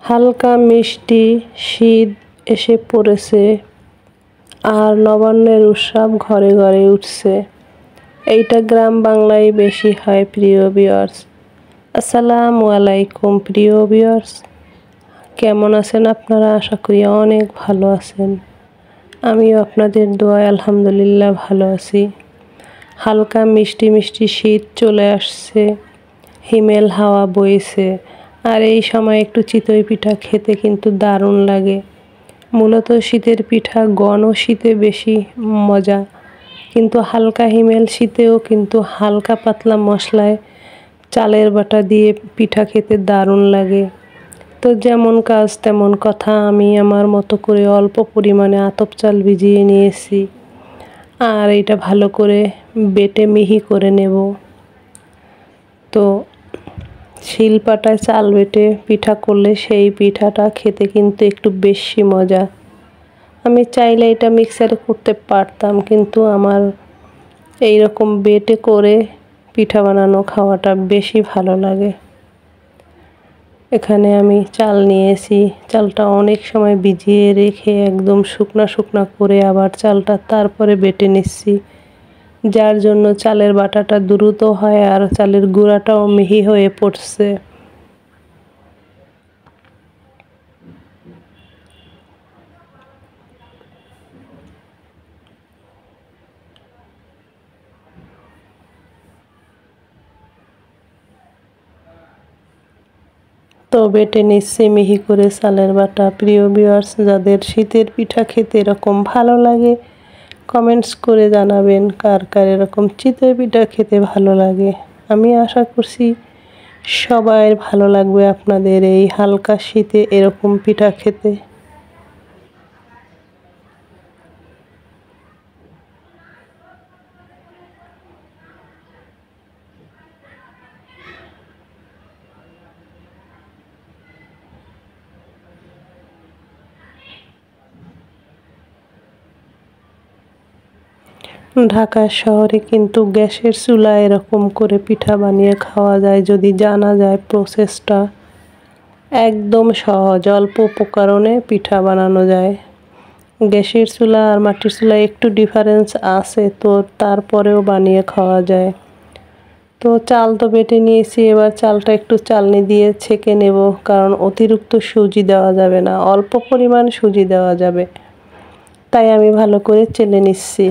হালকা মিষ্টি শীত এসে পড়েছে আর নবান্নের উৎসব ঘরে ঘরে উঠছে। এইটা গ্রাম বাংলায় বেশি হয় প্রিয় ভিউয়ার্স। আসসালামু আলাইকুম প্রিয় ভিউয়ার্স, কেমন আছেন আপনারা? আশা করি অনেক ভালো আছেন। আমিও আপনাদের দোয়ায় আলহামদুলিল্লাহ ভালো আছি। হালকা মিষ্টি মিষ্টি শীত চলে আসছে, হিমেল হাওয়া বইছে, আর এই সময় একটু চিতই পিঠা খেতে কিন্তু দারুণ লাগে। মূলত শীতের পিঠা ঘন শীতে বেশি মজা, কিন্তু হালকা হিমেল শীতেও কিন্তু হালকা পাতলা মশলায় চালের বাটা দিয়ে পিঠা খেতে দারুণ লাগে। তো যেমন কাজ তেমন কথা, আমি আমার মতো করে অল্প পরিমাণে আতপ চাল ভিজিয়ে নিয়েছি আর এটা ভালো করে বেটে মিহি করে নেব। তো শিলপাটায় চাল বেটে পিঠা করলে সেই পিঠাটা খেতে কিন্তু একটু বেশি মজা। আমি চাইলে এটা মিক্সারে করতে পারতাম, কিন্তু আমার এই রকম বেটে করে পিঠা বানানো খাওয়াটা বেশি ভালো লাগে। এখানে আমি চাল নিয়েছি, চালটা অনেক সময় ভিজিয়ে রেখে একদম শুকনা শুকনা করে আবার চালটা তারপরে বেটে নিচ্ছি, যার জন্য চালের বাটাটা দ্রুত হয় আর চালের গুঁড়াটাও মিহি হয়ে পড়ছে। তো বেটে নিচ্ছি মিহি করে চালের বাটা। প্রিয় ভিউয়ার্স, যাদের শীতের পিঠা খেতে এরকম ভালো লাগে কমেন্টস করে জানাবেন কার কার এরকম চিতই পিঠা খেতে ভালো লাগে। আমি আশা করছি সবার ভালো লাগবে আপনাদের এই হালকা শীতে এরকম পিঠা খেতে। ঢাকা শহরে কিন্তু গ্যাসের চুলায় এরকম করে পিঠা বানিয়ে খাওয়া যায়, যদি জানা যায় প্রসেসটা। একদম সহজ, অল্প উপকরণে পিঠা বানানো যায়। গ্যাসের চুলা আর মাটির চুলায় একটু ডিফারেন্স আছে, তো তারপরেও বানিয়ে খাওয়া যায়। তো চাল তো বেটে নিয়েছি, এবার চালটা একটু চালনি দিয়ে ছেঁকে নেব, কারণ অতিরিক্ত সুজি দেওয়া যাবে না, অল্প পরিমাণ সুজি দেওয়া যাবে, তাই আমি ভালো করে চেলে নিচ্ছি।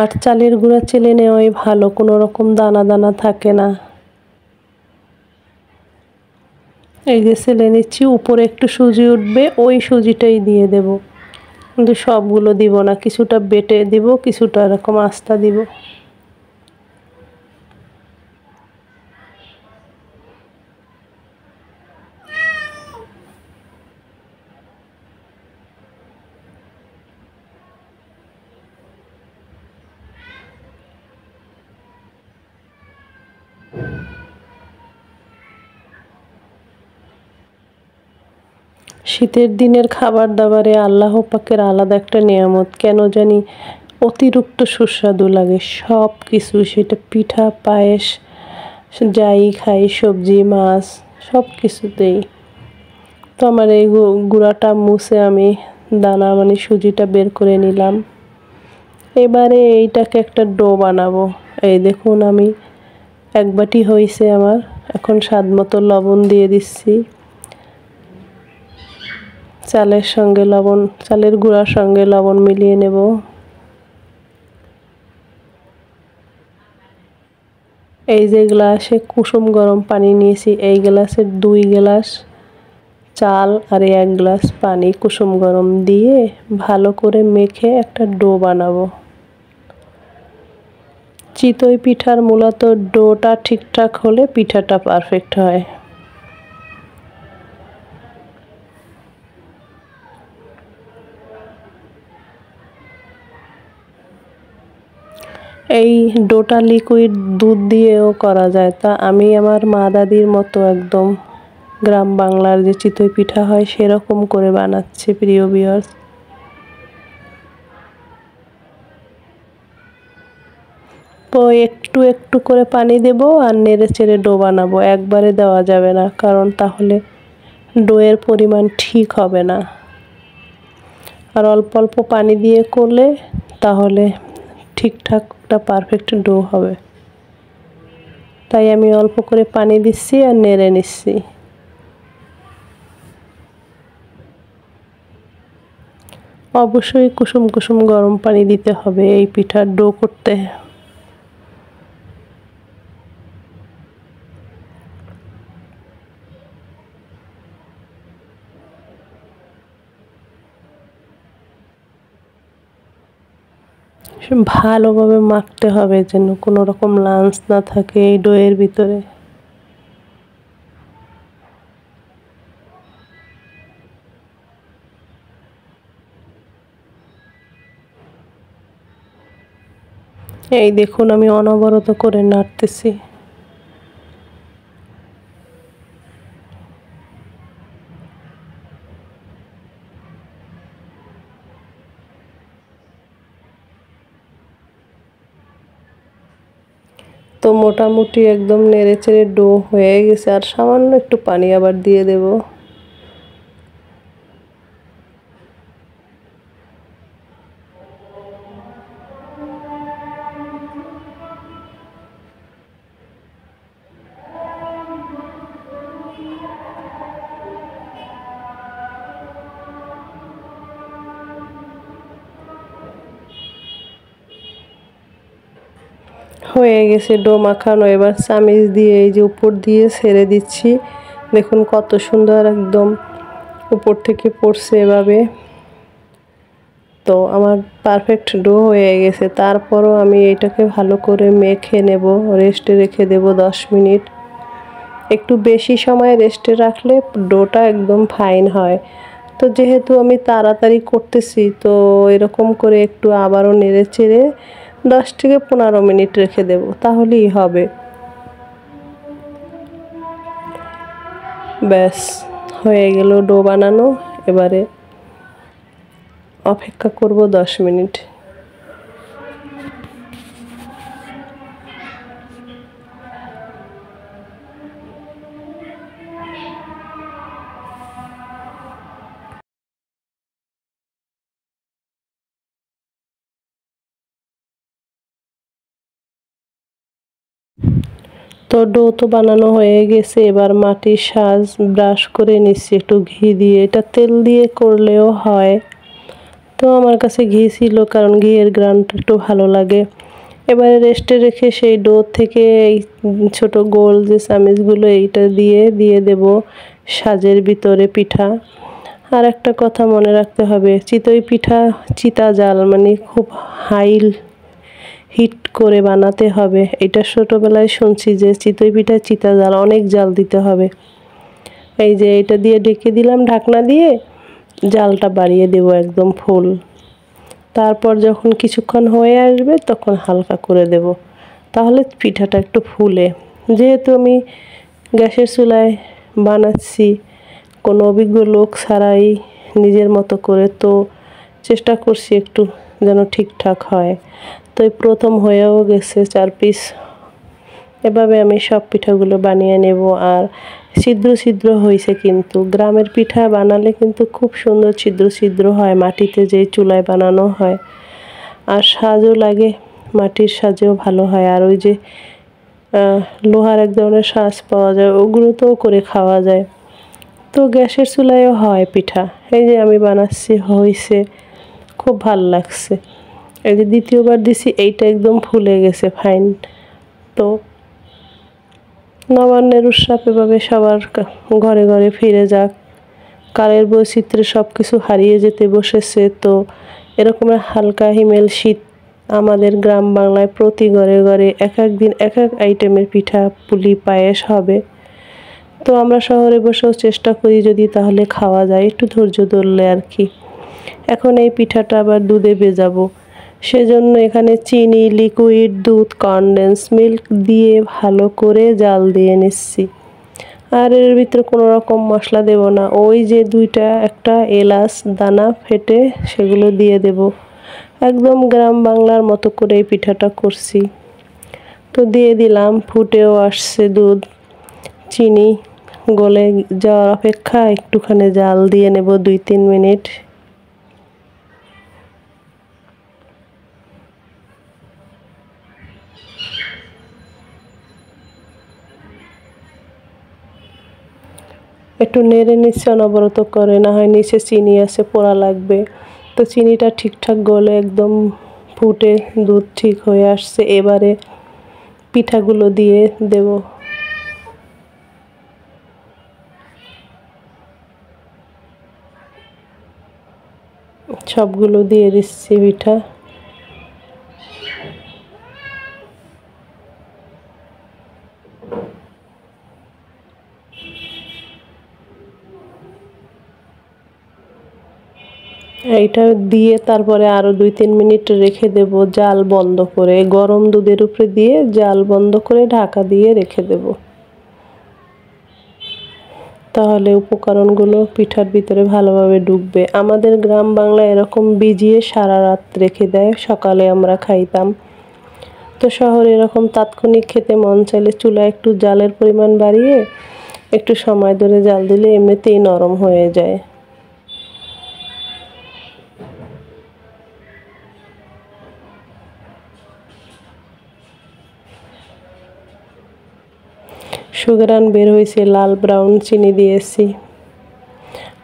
আর চালের গুঁড়া চেলে নেওয়াই ভালো, কোনো রকম দানা দানা থাকে না। এই যে চেলে নিচ্ছি, উপরে একটু সুজি উঠবে, ওই সুজিটাই দিয়ে দেব, কিন্তু সবগুলো দিব না, কিছুটা বেটে দিব, কিছুটা এরকম আস্তা দিব। শীতের দিনের খাবার দাবারে আল্লাহ পাকের আলাদা একটা নিয়ামত, কেন জানি অতিরিক্ত সুস্বাদু লাগে সব কিছু, সেটা পিঠা পায়েস যাই খাই, সবজি মাছ সব কিছুতেই। তো আমার এই গুঁড়াটা মুছে আমি দানা মানে সুজিটা বের করে নিলাম। এবারে এইটাকে একটা ডো বানাবো। এই দেখুন, আমি এক বাটি হয়েছে আমার। এখন স্বাদ মতো লবণ দিয়ে দিচ্ছি, চালের সঙ্গে লবণ, চালের গুঁড়ার সঙ্গে লবণ মিলিয়ে নেব। এই যে গ্লাসে কুসুম গরম পানি নিয়েছি, এই গ্লাসে 2 গ্লাস চাল আর 1 গ্লাস পানি কুসুম গরম দিয়ে ভালো করে মেখে একটা ডো বানাবো। চিতই পিঠার মূলত ডোটা ঠিকঠাক হলে পিঠাটা পারফেক্ট হয়। এই ডোটা লিকুইড দুধ দিয়েও করা যায়, তা আমি আমার মা দাদির মতো একদম গ্রাম বাংলার যে চিতই পিঠা হয় সেরকম করে বানাচ্ছি প্রিয় ভিউয়ার্স। তো একটু একটু করে পানি দেব আর নেড়ে চেড়ে ডো বানাবো, একবারে দেওয়া যাবে না, কারণ তাহলে ডোয়ের পরিমাণ ঠিক হবে না। আর অল্প অল্প পানি দিয়ে করলে তাহলে ঠিকঠাক একটা পারফেক্ট ডো হবে। তাই আমি অল্প করে পানি দিচ্ছি আর নেড়ে নিচ্ছি। অবশ্যই কুসুম কুসুম গরম পানি দিতে হবে এই পিঠার ডো করতে। ভালোভাবে মাখতে হবে যেন কোনো রকম লাঞ্চ না থাকে এই ডোয়ের ভিতরে। এই দেখুন আমি অনবরত করে নাড়তেছি। তো মোটামুটি একদম নেড়েচেড়ে ডো হয়ে গেছে, আর সামান্য একটু পানি আবার দিয়ে দেব। হয়ে গেছে ডো মাখানো। এবার চামিচ দিয়ে এই যে উপর দিয়ে ছেড়ে দিচ্ছি। দেখুন কত সুন্দর একদম উপর থেকে পড়ছে এভাবে। তো আমার পারফেক্ট ডো হয়ে গেছে। তারপরও আমি এটাকে ভালো করে মেখে নেব, রেস্টে রেখে দেব 10 মিনিট। একটু বেশি সময় রেস্টে রাখলে ডোটা একদম ফাইন হয়। তো যেহেতু আমি তাড়াতাড়ি করতেছি, তো এরকম করে একটু আবারও নেড়ে চেড়ে 10 থেকে 15 মিনিট রেখে দেব, তাহলেই হবে। ব্যাস হয়ে গেল ডো বানানো। এবারে অপেক্ষা করব 10 মিনিট। তো ডো তো বানানো হয়ে গেছে। এবার মাটির সাজ ব্রাশ করে নিচ্ছি একটু ঘি দিয়ে। এটা তেল দিয়ে করলেও হয়, তো আমার কাছে ঘি ছিল কারণ ঘিয়ের ঘ্রাণটা একটু ভালো লাগে। এবারে রেস্টে রেখে সেই ডো থেকে এই ছোট গোল যে চামিচগুলো এইটা দিয়ে দিয়ে দেব সাজের ভিতরে পিঠা। আর একটা কথা মনে রাখতে হবে, চিতই পিঠা চিতা জাল মানে খুব হাই হিট করে বানাতে হবে। এটা ছোটোবেলায় শুনছি যে চিতই পিঠা চিতা জাল, অনেক জাল দিতে হবে। এই যে এটা দিয়ে ঢেকে দিলাম, ঢাকনা দিয়ে জালটা বাড়িয়ে দেব একদম ফুল। তারপর যখন কিছুক্ষণ হয়ে আসবে তখন হালকা করে দেব, তাহলে পিঠাটা একটু ফুলে। যেহেতু আমি গ্যাসের চুলায় বানাচ্ছি কোনো অভিজ্ঞ লোক ছাড়াই নিজের মতো করে, তো চেষ্টা করছি একটু যেন ঠিকঠাক হয়। তো এই প্রথম হয়েও গেছে 4 পিস। এভাবে আমি সব পিঠাগুলো বানিয়ে নেব। আর ছিদ্র ছিদ্র হয়েছে, কিন্তু গ্রামের পিঠা বানালে কিন্তু খুব সুন্দর ছিদ্র ছিদ্র হয়, মাটিতে যেই চুলায় বানানো হয়। আর সাজও লাগে, মাটির সাজেও ভালো হয়। আর ওই যে লোহার এক ধরনের সাজ পাওয়া যায়, ওগুলোতেও করে খাওয়া যায়। তো গ্যাসের চুলায়ও হয় পিঠা। এই যে আমি বানাচ্ছি, হয়েছে, খুব ভাল লাগছে। এই যে দ্বিতীয়বার দিছি, এইটা একদম ফুলে গেছে ফাইন। তো নবান্নের উৎসব এভাবে সবার ঘরে ঘরে ফিরে যাক। কালের বৈচিত্র্যে সব কিছু হারিয়ে যেতে বসেছে। তো এরকম হালকা হিমেল শীত আমাদের গ্রাম বাংলায় প্রতি ঘরে ঘরে এক এক দিন এক এক আইটেমের পিঠা পুলি পায়েস হবে। তো আমরা শহরে বসেও চেষ্টা করি যদি তাহলে খাওয়া যায়, একটু ধৈর্য ধরলে আর কি। এখন এই পিঠাটা আবার দুধে ভেজাবো, সেজন্য এখানে চিনি, লিকুইড দুধ, কনডেন্স মিল্ক দিয়ে ভালো করে জাল দিয়ে নিচ্ছি। আর এর ভিতরে কোনো রকম মশলা দেব না। ওই যে একটা এলাচ দানা ফেটে সেগুলো দিয়ে দেব। একদম গ্রাম বাংলার মতো করে এই পিঠাটা করছি। তো দিয়ে দিলাম, ফুটেও আসছে দুধ। চিনি গলে যাওয়ার অপেক্ষা, একটুখানি জাল দিয়ে নেব 2-3 মিনিট। একটু নেড়ে নিচ্ছে অনবরত করে, না হয় নিচে চিনি আছে পোড়া লাগবে। তো চিনিটা ঠিকঠাক গলে একদম ফুটে দুধ ঠিক হয়ে আসছে। এবারে পিঠাগুলো দিয়ে দেব। সবগুলো দিয়ে দিচ্ছি পিঠা। এইটা দিয়ে তারপরে আরো 2-3 মিনিট রেখে দেব জাল বন্ধ করে। গরম দুধের উপরে দিয়ে জাল বন্ধ করে ঢাকা দিয়ে রেখে দেব। তাহলে উপকরণগুলো পিঠার ভিতরে ভালোভাবে ঢুকবে। আমাদের গ্রাম বাংলায় এরকম ভিজিয়ে সারা রাত রেখে দেয়, সকালে আমরা খাইতাম। তো শহরে এরকম তাৎক্ষণিক খেতে মন চাইলে চুলায় একটু জালের পরিমাণ বাড়িয়ে একটু সময় ধরে জাল দিলে এমনিতেই নরম হয়ে যায়। সুঘ্রাণ বের হয়েছে, লাল ব্রাউন চিনি দিয়েছি।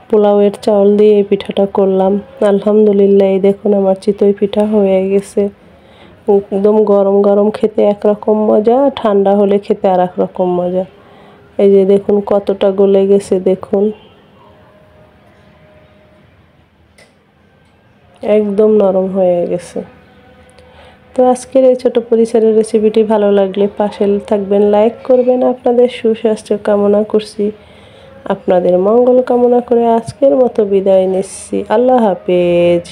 পোলাওয়ের চাউল দিয়ে এই পিঠাটা করলাম। আলহামদুলিল্লাহ, এই দেখুন আমার চিতই পিঠা হয়ে গেছে। একদম গরম গরম খেতে একরকম মজা, ঠান্ডা হলে খেতে আর এক রকম মজা। এই যে দেখুন কতটা গলে গেছে, দেখুন একদম নরম হয়ে গেছে। তো আজকের এই ছোট পরিসরের রেসিপিটি ভালো লাগলে পাশে থাকবেন, লাইক করবেন। আপনাদের সুস্বাস্থ্য কামনা করছি, আপনাদের মঙ্গল কামনা করে আজকের মতো বিদায় নিচ্ছি। আল্লাহ হাফেজ।